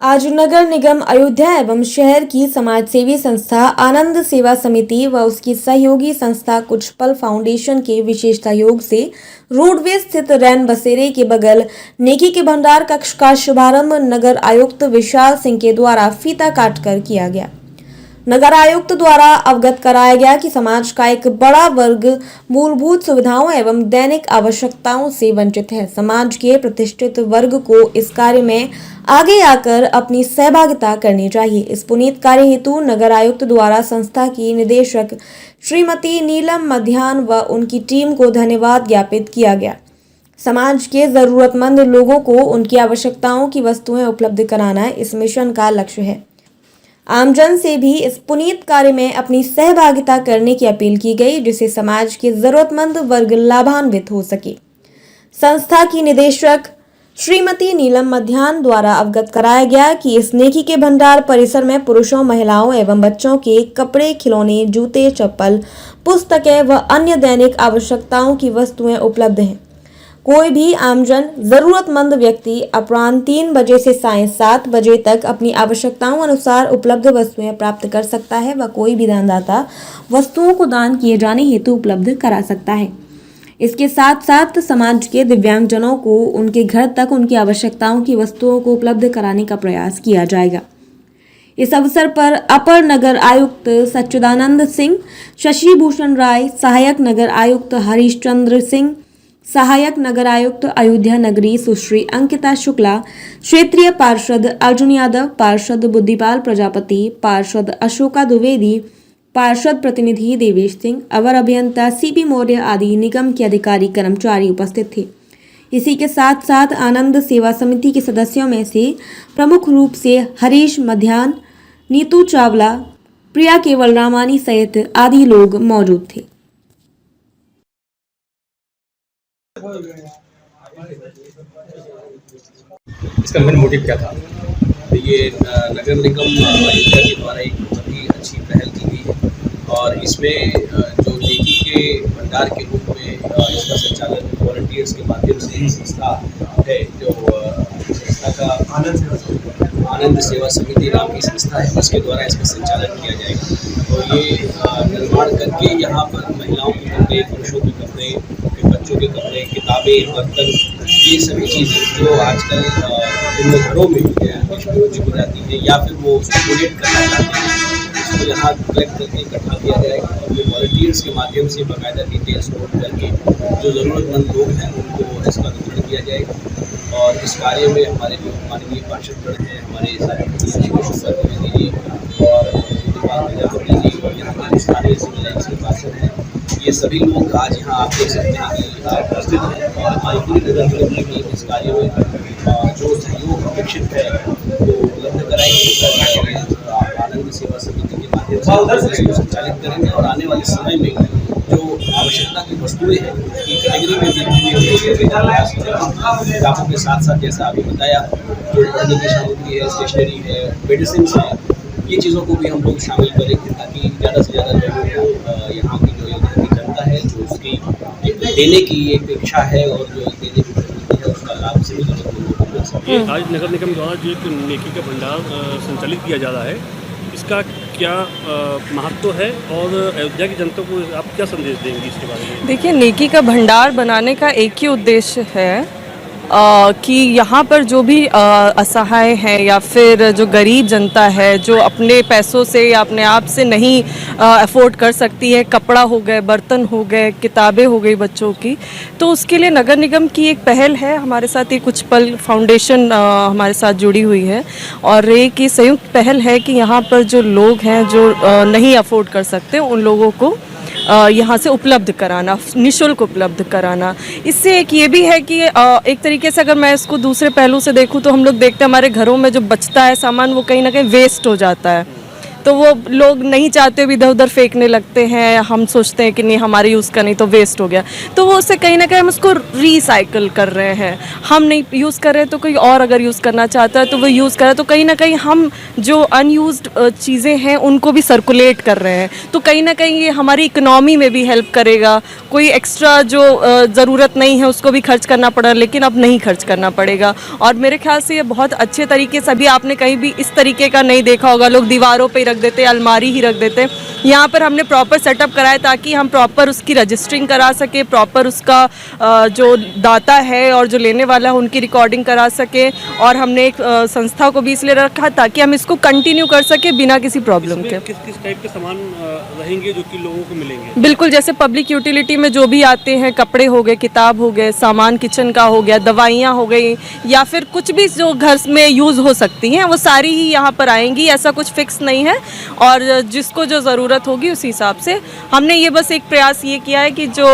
आज नगर निगम अयोध्या एवं शहर की समाजसेवी संस्था आनंद सेवा समिति व उसकी सहयोगी संस्था कुछ पल फाउंडेशन के विशेष सहयोग से रोडवे स्थित रैन बसेरे के बगल नेकी के भंडार कक्ष का शुभारंभ नगर आयुक्त विशाल सिंह के द्वारा फीता काटकर किया गया। नगर आयुक्त द्वारा अवगत कराया गया कि समाज का एक बड़ा वर्ग मूलभूत सुविधाओं एवं दैनिक आवश्यकताओं से वंचित है। समाज के प्रतिष्ठित वर्ग को इस कार्य में आगे आकर अपनी सहभागिता करनी चाहिए। इस पुनीत कार्य हेतु नगर आयुक्त द्वारा संस्था की निदेशक श्रीमती नीलम मध्यान व उनकी टीम को धन्यवाद ज्ञापित किया गया। समाज के जरूरतमंद लोगों को उनकी आवश्यकताओं की वस्तुएं उपलब्ध कराना इस मिशन का लक्ष्य है। आमजन से भी इस पुनीत कार्य में अपनी सहभागिता करने की अपील की गई, जिससे समाज के जरूरतमंद वर्ग लाभान्वित हो सके। संस्था की निदेशक श्रीमती नीलम मध्यान द्वारा अवगत कराया गया कि इस नेकी के भंडार परिसर में पुरुषों, महिलाओं एवं बच्चों के कपड़े, खिलौने, जूते, चप्पल, पुस्तकें व अन्य दैनिक आवश्यकताओं की वस्तुएं उपलब्ध हैं। कोई भी आमजन जरूरतमंद व्यक्ति अपराह्न 3 बजे से सायं 7 बजे तक अपनी आवश्यकताओं अनुसार उपलब्ध वस्तुएं प्राप्त कर सकता है व कोई भी दानदाता वस्तुओं को दान किए जाने हेतु उपलब्ध करा सकता है। इसके साथ साथ समाज के दिव्यांगजनों को उनके घर तक उनकी आवश्यकताओं की वस्तुओं को उपलब्ध कराने का प्रयास किया जाएगा। इस अवसर पर अपर नगर आयुक्त सच्चिदानंद सिंह, शशि भूषण राय, सहायक नगर आयुक्त हरीश चंद्र सिंह, सहायक नगर आयुक्त अयोध्या नगरी सुश्री अंकिता शुक्ला, क्षेत्रीय पार्षद अर्जुन यादव, पार्षद बुद्धिपाल प्रजापति, पार्षद अशोका द्विवेदी, पार्षद प्रतिनिधि देवेश सिंह, अवर अभियंता सीपी मौर्य आदि निगम के अधिकारी कर्मचारी उपस्थित थे। इसी के साथ साथ आनंद सेवा समिति के सदस्यों में से प्रमुख रूप से हरीश मध्यान, नीतू चावला, प्रिया केवल रामानी सहित आदि लोग मौजूद थे। इसका मेन मोटिव क्या था? ये नगर निगम अयोध्या के द्वारा एक बहुत ही अच्छी पहल की गई है और इसमें जो नेकी के भंडार के रूप में इसका संचालन वॉलंटियर्स के माध्यम से संस्था है, जो संस्था का आनंद सेवा समिति नाम की संस्था है, उसके द्वारा इसका संचालन किया जाएगा। तो ये निर्माण करके यहाँ पर महिलाओं के कपड़े, पुरुषों के कपड़े, बच्चों के कपड़े, किताबें, बर्तन, ये सभी चीज़ें जो आजकल इन घरों में निष्प्रयोज्य हो जाती है या फिर वो उसको डोनेट करना चाहते हैं, उसको यहाँ कलेक्ट करके इकट्ठा किया जाएगा और ये वॉलंटियर्स के माध्यम से बाकायदा डिटेल्स नोट करके जो ज़रूरतमंद लोग हैं उनको इसका वितरण किया जाएगा। और इस कार्य में हमारे जो माननीय पार्षदगण हैं, हमारे सारे और यहाँ के स्थानीय सिविल लाइन्स के पार्षद हैं, ये सभी लोग आज यहाँ आप देख सकते हैं कि उपस्थित हैं और हमारी पूरी नगर निगम की इस कार्य में जो सहयोग अपेक्षित है वो उपलब्ध कराएंगे। आनंद सेवा समिति के माध्यम से संचालित करेंगे और आने वाले समय में जो आवश्यकता की वस्तुएं हैं उसकी कैटेगरी में किताबों के साथ साथ जैसा अभी बताया जो पढ़ने की सामग्री है, स्टेशनरी है, मेडिसिन है, ये चीज़ों को भी हम लोग शामिल करेंगे ताकि ज़्यादा से ज़्यादा लोगों को यहाँ की जो योजना की जनता है जो उसकी देने की एक इच्छा है और जो देने की प्रवृत्ति है उसका लाभ से भी लोगों को मिल सके। आज नगर निगम द्वारा जो एक नेकी का भंडार संचालित किया जा रहा है, इसका क्या महत्व है और अयोध्या की जनता को आप क्या संदेश देंगे इसके बारे में? देखिए, नेकी का भंडार बनाने का एक ही उद्देश्य है कि यहाँ पर जो भी असहाय हैं या फिर जो गरीब जनता है जो अपने पैसों से या अपने आप से नहीं अफोर्ड कर सकती है, कपड़ा हो गए, बर्तन हो गए, किताबें हो गई बच्चों की, तो उसके लिए नगर निगम की एक पहल है। हमारे साथ ये कुछ पल फाउंडेशन हमारे साथ जुड़ी हुई है और एक ये संयुक्त पहल है कि यहाँ पर जो लोग हैं जो नहीं अफोर्ड कर सकते उन लोगों को यहाँ से उपलब्ध कराना, निःशुल्क उपलब्ध कराना। इससे एक ये भी है कि एक तरीके से अगर मैं इसको दूसरे पहलू से देखूँ तो हम लोग देखते हैं हमारे घरों में जो बचता है सामान वो कहीं ना कहीं वेस्ट हो जाता है। तो वो लोग नहीं चाहते भी इधर उधर फेंकने लगते हैं। हम सोचते हैं कि नहीं हमारे यूज़ का नहीं तो वेस्ट हो गया, तो वो उससे कहीं ना कहीं हम उसको रिसाइकल कर रहे हैं। हम नहीं यूज़ कर रहे हैं तो कोई और अगर यूज़ करना चाहता है तो वो यूज़ करे, तो कहीं ना कहीं हम जो अनयूज्ड चीज़ें हैं उनको भी सर्कुलेट कर रहे हैं। तो कहीं ना कहीं ये हमारी इकोनॉमी में भी हेल्प करेगा। कोई एक्स्ट्रा जो ज़रूरत नहीं है उसको भी खर्च करना पड़ा, लेकिन अब नहीं खर्च करना पड़ेगा। और मेरे ख्याल से ये बहुत अच्छे तरीके से, अभी आपने कहीं भी इस तरीके का नहीं देखा होगा, लोग दीवारों पे ही रख देते, अलमारी ही रख देते। यहाँ पर हमने प्रॉपर सेटअप कराया ताकि हम प्रॉपर उसकी रजिस्टरिंग करा सके, प्रॉपर उसका जो दाता है और जो लेने वाला है उनकी रिकॉर्डिंग करा सके। और हमने एक संस्था को भी इसलिए रखा ताकि हम इसको कंटिन्यू कर सके बिना किसी प्रॉब्लम के। किस किस टाइप के सामान रहेंगे जो कि लोगों को मिलेंगे? बिल्कुल, जैसे पब्लिक यूटिलिटी में जो भी आते हैं, कपड़े हो गए, किताब हो गए, सामान किचन का हो गया, दवाइयाँ हो गई, या फिर कुछ भी जो घर में यूज़ हो सकती हैं वो सारी ही यहाँ पर आएंगी। ऐसा कुछ फिक्स नहीं है, और जिसको जो ज़रूरत होगी उसी हिसाब से हमने ये बस एक प्रयास ये किया है कि जो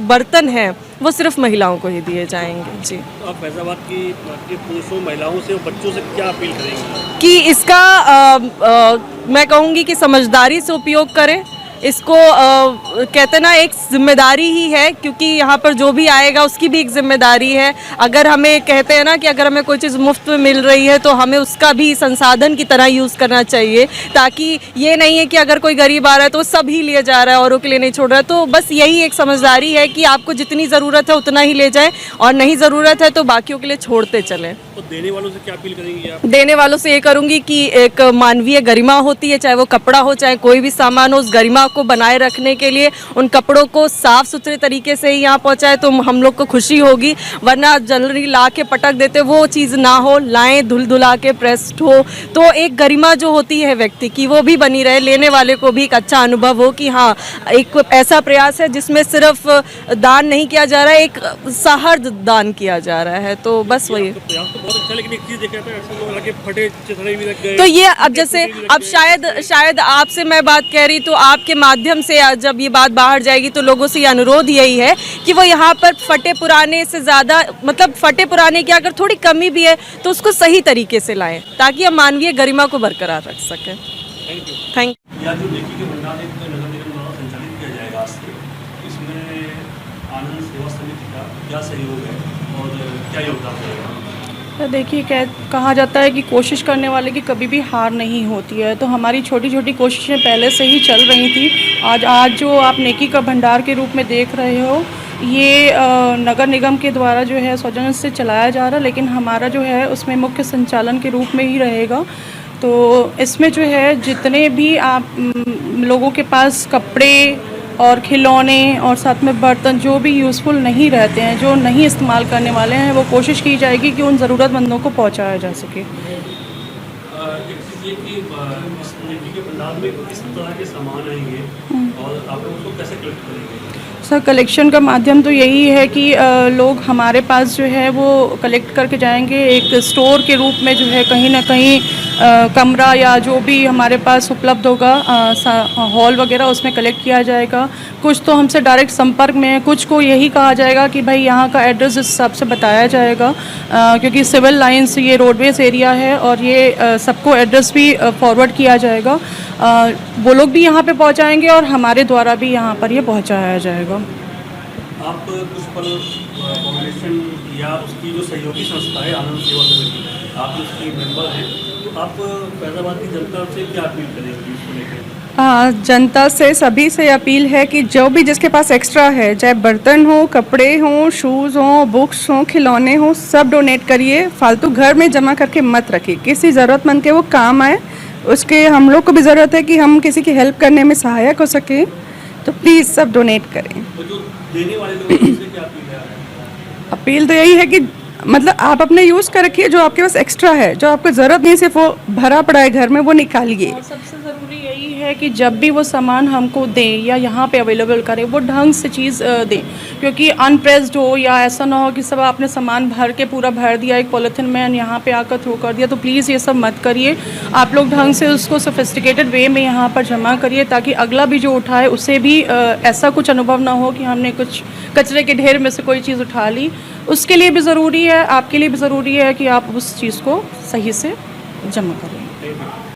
बर्तन हैं वो सिर्फ महिलाओं को ही दिए जाएंगे। जी। तो आप फैजाबाद की पुरुषों, महिलाओं से और बच्चों से क्या अपील करेंगे? कि इसका मैं कहूँगी कि समझदारी से उपयोग करें इसको। कहते ना एक जिम्मेदारी ही है, क्योंकि यहाँ पर जो भी आएगा उसकी भी एक जिम्मेदारी है। अगर हमें कहते हैं ना कि अगर हमें कोई चीज़ मुफ्त में मिल रही है तो हमें उसका भी संसाधन की तरह यूज़ करना चाहिए, ताकि ये नहीं है कि अगर कोई गरीब आ रहा है तो सब ही लिए जा रहा है, औरों के लिए नहीं छोड़ रहा है। तो बस यही एक समझदारी है कि आपको जितनी ज़रूरत है उतना ही ले जाएं, और नहीं ज़रूरत है तो बाकियों के लिए छोड़ते चलें। तो देने वालों से क्या अपील करेंगी आप? देने वालों से ये करूँगी कि एक मानवीय गरिमा होती है, चाहे वो कपड़ा हो चाहे कोई भी सामान हो, उस गरिमा को बनाए रखने के लिए उन कपड़ों को साफ सुथरे तरीके से ही यहाँ पहुँचाए तो हम लोग को खुशी होगी। वरना जनरली ला के पटक देते, वो चीज़ ना हो, लाएं धुल धुला के प्रेस्ड हो, तो एक गरिमा जो होती है व्यक्ति की वो भी बनी रहे, लेने वाले को भी एक अच्छा अनुभव हो कि हाँ एक ऐसा प्रयास है जिसमें सिर्फ दान नहीं किया जा रहा है, एक सौहार्द दान किया जा रहा है। तो बस वही प्रयास तो बहुत अच्छा, लेकिन एक चीज़ देखा था ऐसे लोग लगे फटे चिथड़े भी लग गए। तो ये अब जैसे अब शायद आपसे मैं बात कह रही तो आपके माध्यम से जब ये बात बाहर जाएगी तो लोगों से ये अनुरोध यही है कि वो यहाँ पर फटे पुराने से ज़्यादा, मतलब फटे पुराने की अगर थोड़ी कमी भी है तो उसको सही तरीके से लाएं ताकि हम मानवीय गरिमा को बरकरार रख सकें। Thank you. या जो नेकी के भंडार एक नगर निगम द्वारा संचालित किया जाएगा आज से, इसमें आनंद सेवा समिति का क्या सहयोग है और क्या योगदान रहेगा? तो देखिए, कहा जाता है कि कोशिश करने वाले की कभी भी हार नहीं होती है। तो हमारी छोटी छोटी कोशिशें पहले से ही चल रही थी। आज जो आप नेकी का भंडार के रूप में देख रहे हो, ये नगर निगम के द्वारा जो है सौजन्य से चलाया जा रहा है, लेकिन हमारा जो है उसमें मुख्य संचालन के रूप में ही रहेगा। तो इसमें जो है जितने भी आप लोगों के पास कपड़े और खिलौने और साथ में बर्तन जो भी यूज़फुल नहीं रहते हैं, जो नहीं इस्तेमाल करने वाले हैं, वो कोशिश की जाएगी कि उन ज़रूरतमंदों को पहुंचाया जा सके। एक चीज़ ये कि इस नेकी के भंडार में किस तरह के सामान आएंगे और आप लोग उसको कैसे कलेक्ट करेंगे? सर, कलेक्शन का माध्यम तो यही है कि लोग हमारे पास जो है वो कलेक्ट करके जाएंगे। एक स्टोर के रूप में जो है कहीं ना कहीं कमरा या जो भी हमारे पास उपलब्ध होगा, हॉल वगैरह, उसमें कलेक्ट किया जाएगा। कुछ तो हमसे डायरेक्ट संपर्क में है, कुछ को यही कहा जाएगा कि भाई यहाँ का एड्रेस इस हिसाब से बताया जाएगा, क्योंकि सिविल लाइंस ये रोडवेज एरिया है और ये सबको एड्रेस भी फॉरवर्ड किया जाएगा। वो लोग भी यहाँ पे पहुँचाएंगे और हमारे द्वारा भी यहाँ पर ये पहुँचाया जाएगा। आप कुछ पल फाउंडेशन या उसकी जो सहयोगी संस्था है आनंद सेवा समिति, आप उसकी मेंबर हैं, तो आप फैजाबाद की जनता से क्या अपील करेंगे इसको लेकर? जनता से सभी से अपील है कि जो भी जिसके पास एक्स्ट्रा है, चाहे बर्तन हो, कपड़े हों, शूज़ हों, बुक्स हों, खिलौने हों, सब डोनेट करिए। फालतू घर में जमा करके मत रखिए, किसी ज़रूरतमंद के वो काम आए। उसके हम लोग को भी ज़रूरत है कि हम किसी की हेल्प करने में सहायक हो सके, तो प्लीज़ सब डोनेट करें। तो जो देने वाले लोग हैं उनसे क्या अपील है? अपील तो यही है कि मतलब आप अपने यूज़ कर रखिए, जो आपके पास एक्स्ट्रा है, जो आपको ज़रूरत नहीं सिर्फ वो भरा पड़ा है घर में, वो निकालिए। और सबसे ज़रूरी यही है कि जब भी वो सामान हमको दें या यहाँ पे अवेलेबल करें, वो ढंग से चीज़ दें, क्योंकि अनप्रेस्ड हो या ऐसा ना हो कि सब आपने सामान भर के पूरा भर दिया एक पॉलीथिन में और यहाँ पे आकर थ्रो कर दिया। तो प्लीज़ ये सब मत करिए। आप लोग ढंग से उसको सोफिस्टिकेटेड वे में यहाँ पर जमा करिए, ताकि अगला भी जो उठाए उसे भी ऐसा कुछ अनुभव ना हो कि हमने कुछ कचरे के ढेर में से कोई चीज़ उठा ली। उसके लिए भी ज़रूरी है, आपके लिए भी ज़रूरी है कि आप उस चीज़ को सही से जमा करें।